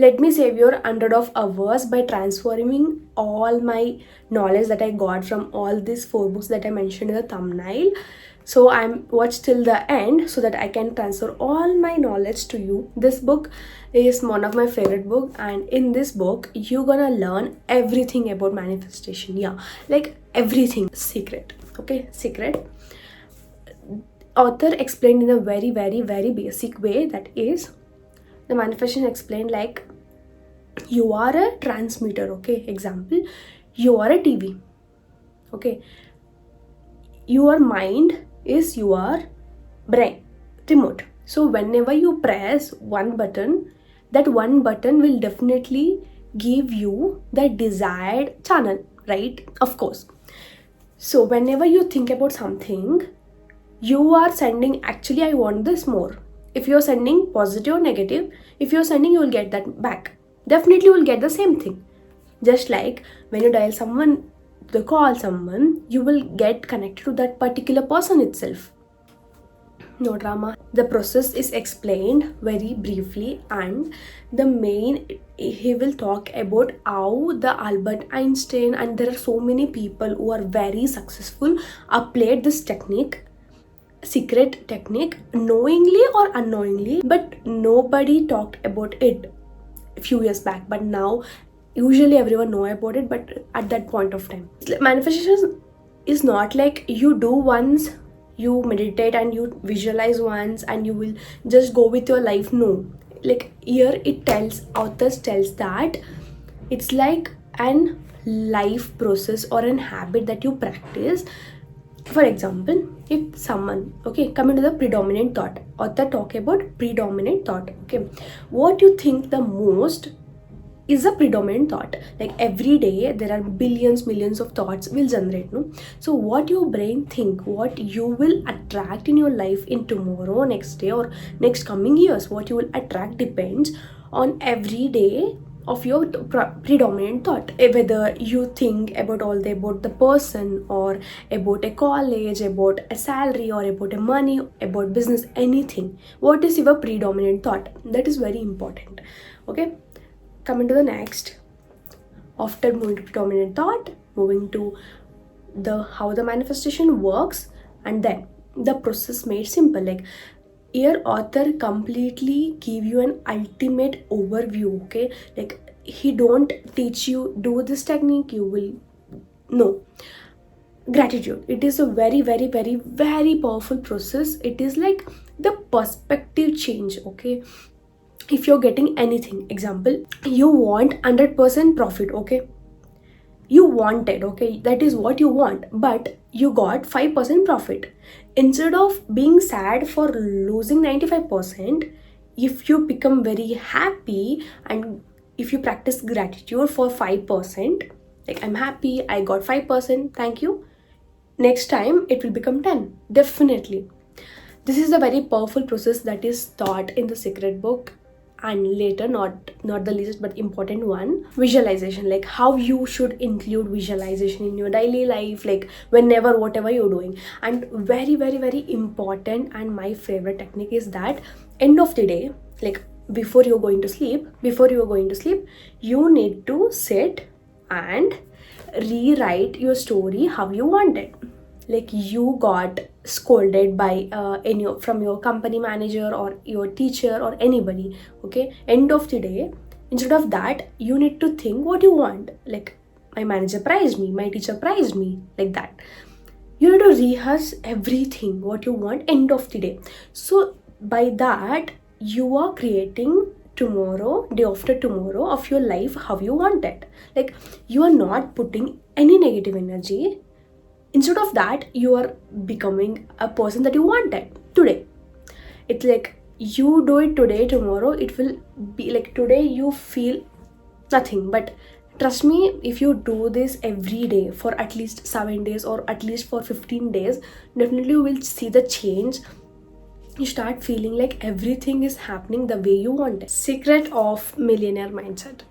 let me save your 100 of hours by transforming all my knowledge that I got from all these 4 books that I mentioned in the thumbnail. So I'm watch till the end so that I can transfer all my knowledge to you. This book is one of my favorite book, and in this book you're gonna learn everything about manifestation. Yeah, like everything. Secret. Okay, secret. Author explained in a very basic way, that is, the manifestation explained like you are a transmitter. Okay, example, you are a TV. Okay, your mind is your brain remote. So whenever you press one button, that one button will definitely give you the desired channel, right? Of course. So whenever you think about something, you are sending, actually I want this more. If you're sending positive or negative, if you're sending, you will get that back. Definitely you will get the same thing. Just like when you dial someone, the call someone, you will get connected to that particular person itself. No drama. The process is explained very briefly, and the main, he will talk about how the Albert Einstein, and there are so many people who are very successful, applied this technique, secret technique, knowingly or unknowingly, but nobody talked about it a few years back. But now usually everyone know about it, but at that point of time, manifestation is not like you do once, you meditate and you visualize once and you will just go with your life. No, like here it tells, authors tells that it's like an life process or an habit that you practice. For example, if someone, okay, coming to the predominant thought, author talk about predominant thought. Okay, what you think the most is a predominant thought. Like every day there are billions, millions of thoughts will generate, no? So what your brain think, what you will attract in your life in tomorrow, next day, or next coming years, what you will attract depends on every day of your predominant thought. Whether you think about about the person, or about a college, about a salary, or about a money, about business, anything, what is your predominant thought? That is very important. Okay, coming to the next, after moving to predominant thought, moving to the how the manifestation works, and then the process made simple. Like here author completely give you an ultimate overview. Okay, like he don't teach you do this technique, you will, no. Gratitude, it is a very powerful process. It is like the perspective change. Okay, if you're getting anything, example, you want 100% profit. Okay, you wanted, okay, that is what you want, but you got 5% profit. Instead of being sad for losing 95%, if you become very happy and if you practice gratitude for 5%, like I'm happy I got 5%, thank you, next time it will become 10, definitely. This is a very powerful process that is taught in the secret book. And later, not the least but important one, visualization. Like how you should include visualization in your daily life, like whenever, whatever you're doing. And very important, and my favorite technique is that end of the day, like before you're going to sleep, you need to sit and rewrite your story how you want it. Like you got scolded by any from your company manager or your teacher or anybody. Okay, end of the day, instead of that, you need to think what you want. Like my manager praised me, my teacher praised me, like that. You need to rehearse everything what you want end of the day. So by that, you are creating tomorrow, day after tomorrow of your life how you want it. Like you are not putting any negative energy. Instead of that, you are becoming a person that you wanted today. It's like you do it today, tomorrow it will be like today you feel nothing, but trust me, if you do this every day for at least 7 days or at least for 15 days, definitely you will see the change. You start feeling like everything is happening the way you want it. Secret of millionaire mindset.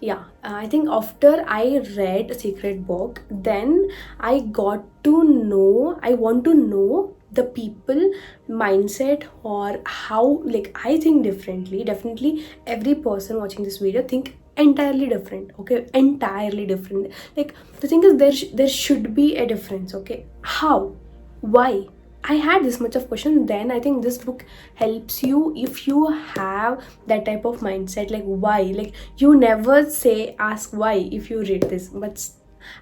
Yeah, I think after I read secret book, then I got to know, I want to know the people mindset, or how, like, I think differently. Definitely every person watching this video think entirely different, okay, entirely different. Like, the thing is, there should be a difference, okay. How, why? I had this much of question. Then I think this book helps you if you have that type of mindset, like why. Like, you never say ask why if you read this, but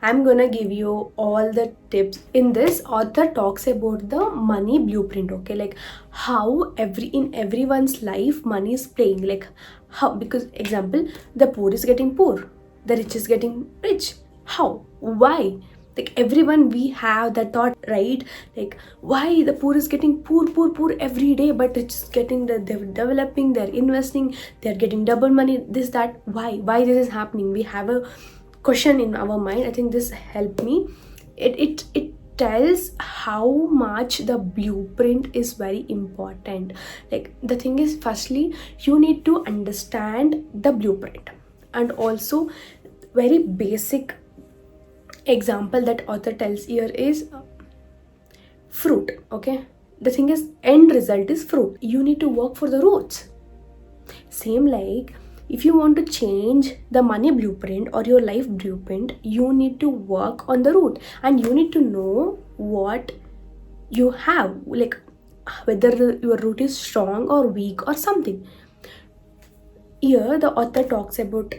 I'm gonna give you all the tips. In this, author talks about the money blueprint, okay, like how in everyone's life money is playing, like how, because example, the poor is getting poor, the rich is getting rich. How, why? Like, everyone, we have that thought, right? Like, why the poor is getting poor every day, but it's getting they're developing, they're investing, they're getting double money, this, that. Why this is happening? We have a question in our mind. I think this helped me. It tells how much the blueprint is very important. Like, the thing is, firstly, you need to understand the blueprint. And also, very basic example that author tells here is fruit, okay. The thing is, end result is fruit. You need to work for the roots. Same like, if you want to change the money blueprint or your life blueprint, you need to work on the root, and you need to know what you have, like whether your root is strong or weak or something. Here the author talks about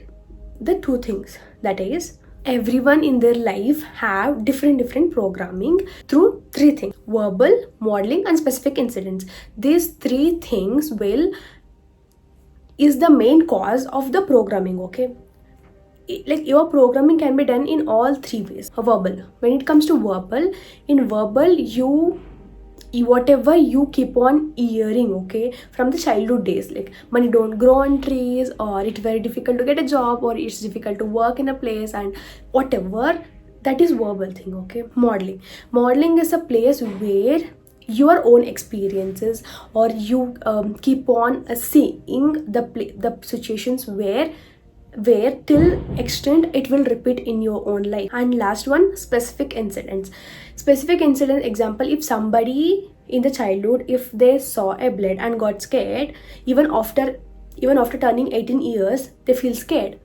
the two things, that is, everyone in their life have different programming through three things: verbal, modeling, and specific incidents. These three things is the main cause of the programming, okay. Like, your programming can be done in all three ways. Verbal, when it comes to verbal, in verbal, you whatever you keep on hearing, okay, from the childhood days, like money don't grow on trees, or it's very difficult to get a job, or it's difficult to work in a place, and whatever, that is verbal thing, okay. Modeling is a place where your own experiences, or you keep on seeing the situations where till extent it will repeat in your own life. And last one, specific incidents. Example, if somebody in the childhood, if they saw a blood and got scared, even after turning 18 years, they feel scared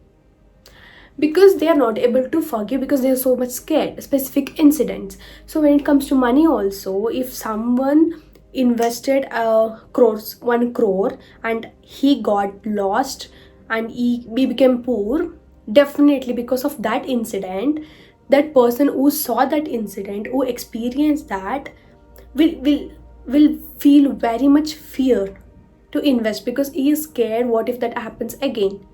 because they are not able to forgive, because they are so much scared. Specific incidents. So when it comes to money also, if someone invested 1 crore and he got lost and he became poor, definitely because of that incident, that person who saw that incident, who experienced that, will feel very much fear to invest, because he is scared, what if that happens again.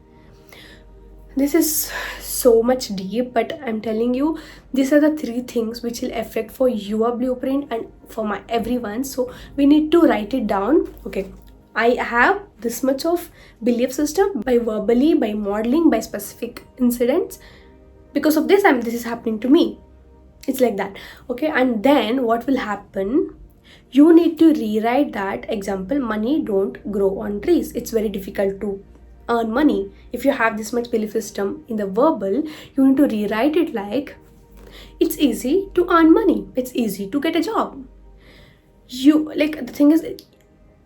This is so much deep, but I'm telling you, these are the three things which will affect for your blueprint and for everyone. So we need to write it down, okay. I have this much of belief system by verbally, by modeling, by specific incidents. Because of this, this is happening to me. It's like that, okay. And then what will happen? You need to rewrite that. Example, money don't grow on trees. It's very difficult to earn money. If you have this much belief system in the verbal, you need to rewrite it like, it's easy to earn money. It's easy to get a job. The thing is,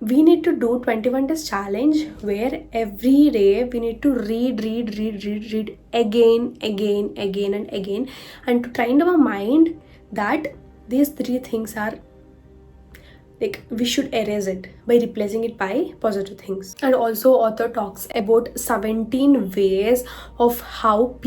we need to do 21 days challenge, where every day we need to read again and again, and to train our mind that these three things are, like, we should erase it by replacing it by positive things. And also, author talks about 17 ways of how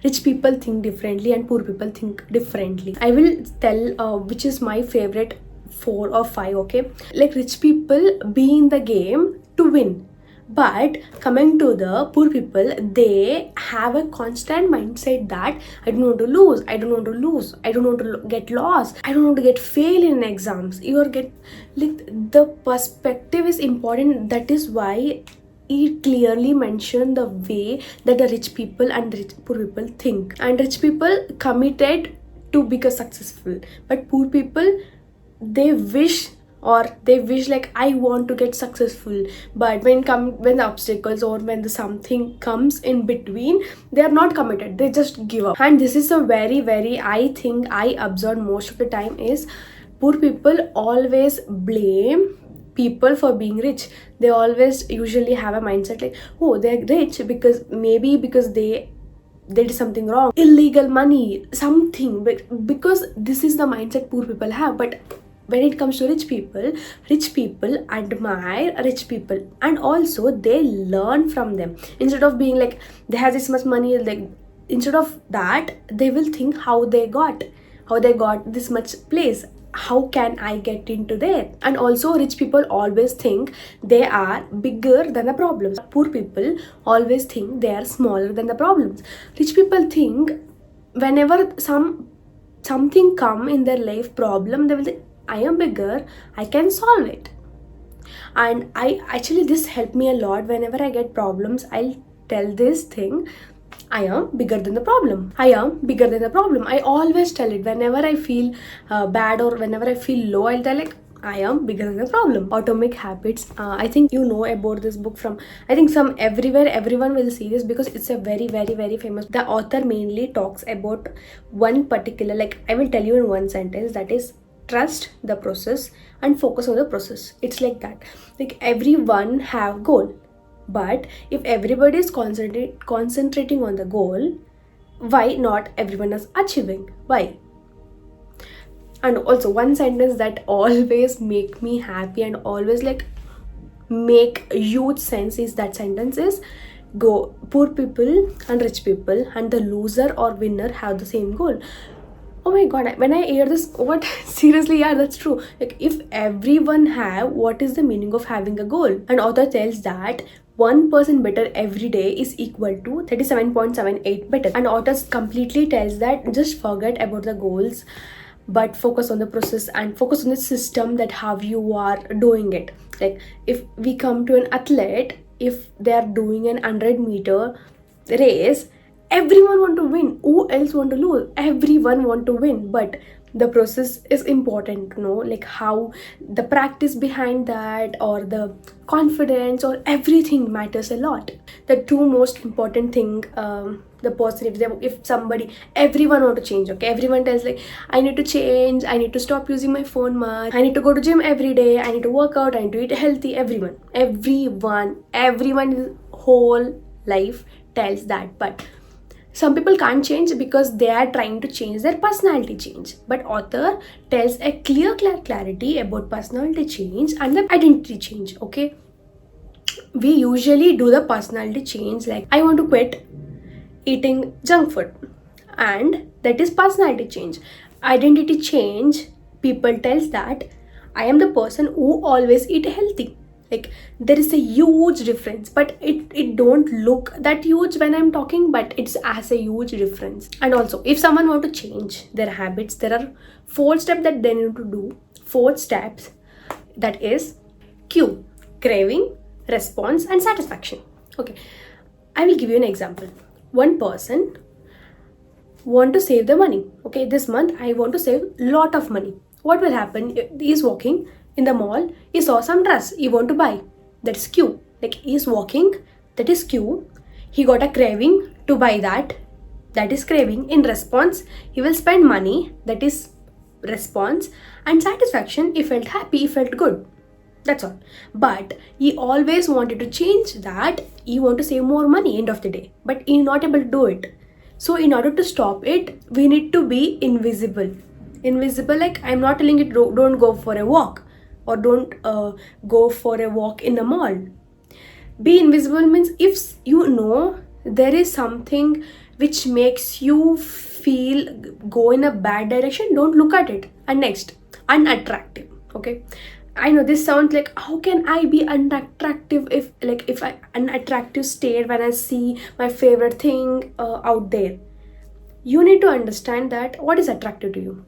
rich people think differently and poor people think differently. I will tell which is my favorite 4 or 5, okay. Like, rich people be in the game to win, but coming to the poor people, they have a constant mindset that I don't want to lose, I don't want to get lost, I don't want to get fail in exams. The perspective is important. That is why it clearly mentioned the way that the rich people and poor people think. And rich people committed to become successful, but poor people, they wish like, I want to get successful, but when the obstacles or when the something comes in between, they are not committed, they just give up. And this is a very, very, I think I observed most of the time is, Poor people always blame people for being rich. They always usually have a mindset like, oh, they're rich because they did something wrong, illegal money, something, but because this is the mindset poor people have. But when it comes to rich people admire rich people, and also they learn from them. Instead of being like they have this much money, like instead of that, they will think how they got this much place, how can I get into there. And also rich people always think they are bigger than the problems. Poor people always think they are smaller than the problems. Rich people think whenever something come in their life problem, they will think, I am bigger, I can solve it. And I actually, this helped me a lot. Whenever I get problems, I'll tell this thing, I am bigger than the problem. I am bigger than the problem. I always tell it whenever I feel bad or whenever I feel low. I'll tell like, I am bigger than the problem. Atomic Habits. I think you know about this book from, I think everyone will see this because it's a very, very, very famous. The author mainly talks about one particular, like I will tell you in one sentence, that is, trust the process and focus on the process. It's like that. Like everyone have goal, but if everybody is concentrating on the goal, why not everyone is achieving? Why? And also one sentence that always make me happy and always like make huge sense is, that sentence is, go poor people and rich people and the loser or winner have the same goal. Oh my god, when I hear this, what? Seriously, yeah, that's true. Like if everyone have, what is the meaning of having a goal? And author tells that 1% better every day is equal to 37.78 better. And authors completely tells that just forget about the goals, but focus on the process and focus on the system, that how you are doing it. Like if we come to an athlete, if they are doing an 100-meter race, everyone want to win. Who else want to lose? Everyone want to win, but the process is important, like how the practice behind that or the confidence or everything matters a lot. The two most important thing, the person, if somebody, everyone want to change, okay, everyone tells like, I need to change, I need to stop using my phone much, I need to go to gym every day, I need to work out, I need to eat healthy. Everyone whole life tells that, but some people can't change because they are trying to change their personality change. But author tells a clear clarity about personality change and the identity change. Okay, we usually do the personality change like, I want to quit eating junk food, and that is personality change. Identity change, people tells that I am the person who always eat healthy. Like there is a huge difference, but it don't look that huge when I'm talking, but it's as a huge difference. And also if someone want to change their habits, there are 4 steps that they need to do. 4 steps, that is cue, craving, response and satisfaction. Okay, I will give you an example. One person want to save the money. Okay, this month I want to save lot of money. What will happen? He is walking in the mall, he saw some dress he want to buy, that is cue. Like he is walking, that is cue. He got a craving to buy that is craving. In response, he will spend money, that is response. And satisfaction, he felt happy, he felt good, that's all. But he always wanted to change that, he want to save more money end of the day, but he not able to do it. So in order to stop it, we need to be invisible. Like I'm not telling you don't go for a walk, or don't go for a walk in the mall. Be invisible means if you know there is something which makes you feel go in a bad direction, don't look at it. And next, unattractive. Okay, I know this sounds like, how can I be unattractive if I unattractive state when I see my favorite thing out there? You need to understand that what is attractive to you.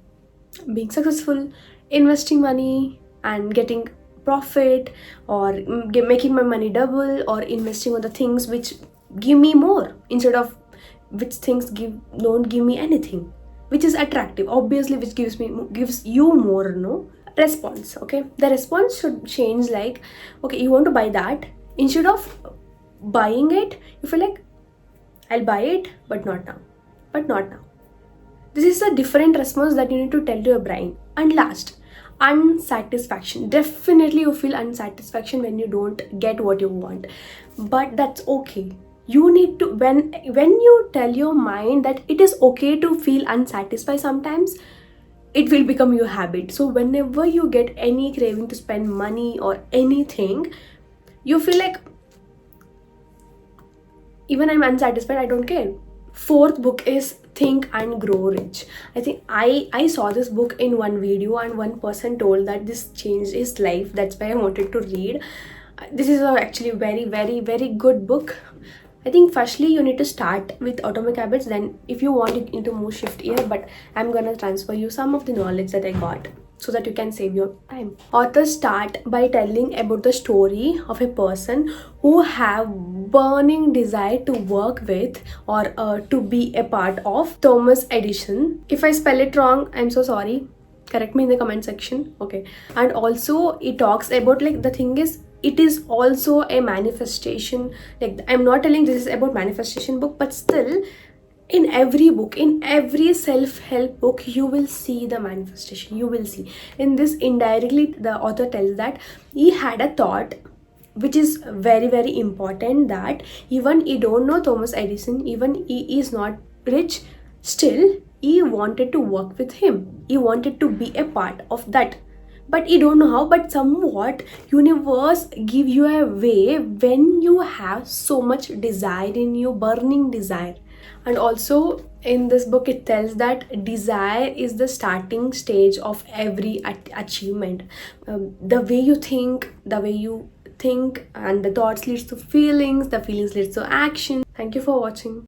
Being successful, investing money and getting profit, or making my money double, or investing on the things which give me more instead of which things don't give me anything, which is attractive, obviously, which gives you more, response. Okay, the response should change. Like, okay, you want to buy that, instead of buying it, you feel like, I'll buy it, but not now. This is a different response that you need to tell to your brain. And last, unsatisfaction. Definitely you feel unsatisfaction when you don't get what you want, but that's okay. You need to, when you tell your mind that it is okay to feel unsatisfied sometimes, it will become your habit. So whenever you get any craving to spend money or anything, you feel like, even I'm unsatisfied, I don't care. Fourth book is Think and Grow Rich. I think I saw this book in one video, and one person told that this changed his life. That's why I wanted to read. This is actually a very, very, very good book. I think firstly you need to start with Atomic Habits, then if you want you need to move shift here, but I'm gonna transfer you some of the knowledge that I got so that you can save your time. Authors start by telling about the story of a person who have burning desire to work with or to be a part of Thomas Edison. If I spell it wrong, I'm so sorry. Correct me in the comment section. Okay. And also it talks about, like, the thing is, it is also a manifestation. Like, I'm not telling this is about manifestation book, but still, in every book, in every self-help book, you will see the manifestation. You will see in this, indirectly the author tells that he had a thought which is very, very important, that even he don't know Thomas Edison, even he is not rich, still he wanted to work with him. He wanted to be a part of that, but you don't know how. But somewhat universe give you a way when you have so much desire in you, burning desire. And also in this book it tells that desire is the starting stage of every achievement. The way you think, and the thoughts leads to feelings, the feelings leads to action. Thank you for watching.